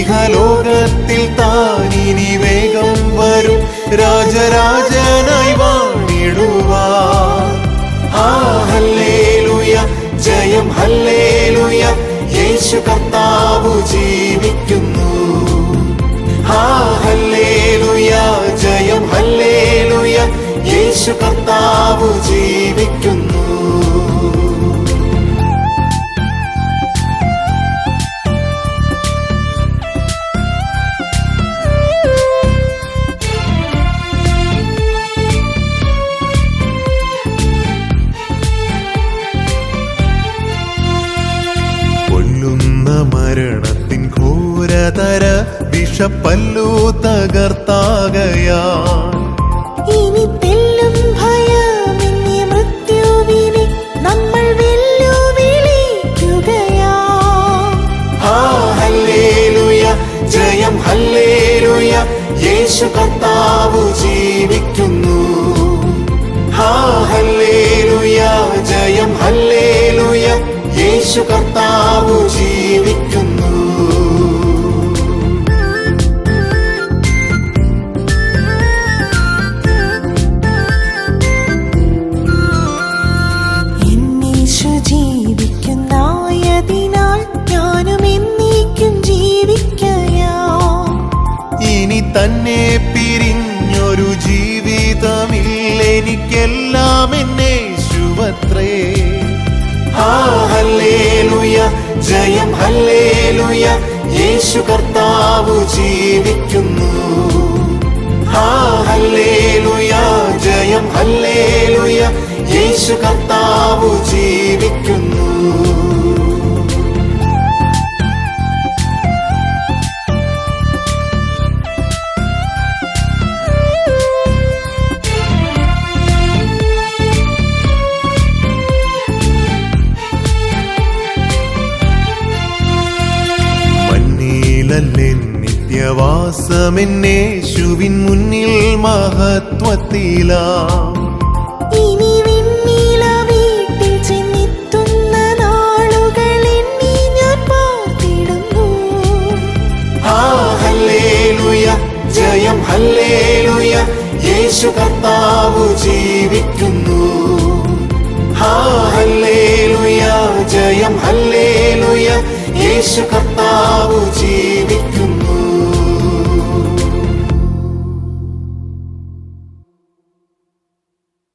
ഇഹലോകത്തിൽ താനിനി വേഗം വരും രാജരാജനായി വാണിടുവാൻ. ഹല്ലേലൂയ ജയം ഹല്ലേലൂയ യേശു കർത്താവ് ജീവിക്കുന്നു. ഹല്ലേലൂയ ജയം ഹല്ലേലൂയ യേശു കർത്താവ് ജീവിക്കുന്നു. മരണത്തിൻ ഘോരതര വിഷപ്പല്ലു തകർത്താകയാൽ ഇനി തെല്ലും ഭയമിന്നി മൃത്യുവിനെ നമ്മൾ വെല്ലുവിളിക്കുകയാ. ഹല്ലേലൂയ ജയം ഹല്ലേലൂയ യേശു കർത്താവ് ജീവിക്കുന്നു. ഹല്ലേലൂയ ജയം ഹല്ലേലൂയ യേശു കർത്താവ് ജീവിക്കുന്നു. എന്നീശു ജീവിക്കുന്നായതിനാൽ ഞാനും എന്നേക്കും ജീവിക്കയാം. ഇനി തന്നെ പിരിഞ്ഞൊരു ജീവിതമില്ലെനിക്കെല്ലാം എന്നേശുവത്രേ. ഹല്ലേലൂയ ജയം ഹല്ലേലൂയ യേശു കർത്താവ് ജീവിക്കുന്നു. ഹല്ലേലൂയ ജയം ഹല്ലേലൂയ യേശു കർത്താവ് ജീവിക്കുന്നു. നിത്യവാസമെന്നേശുവിൻ മുന്നിൽ മഹത്വത്തിലാ. ഇനി വിണ്ണില വീട്ടിൽ ചെന്നെത്തുന്ന നാളുകൾ എണ്ണി ഞാൻ പാർത്തിടുന്നു. ഹല്ലേലൂയ ജയം ഹല്ലേലൂയ യേശു കർത്താവ് ജീവിക്കുന്നു. ഹല്ലേലൂയ ജയം ഹല്ലേലൂയ യേശു കർത്താവ്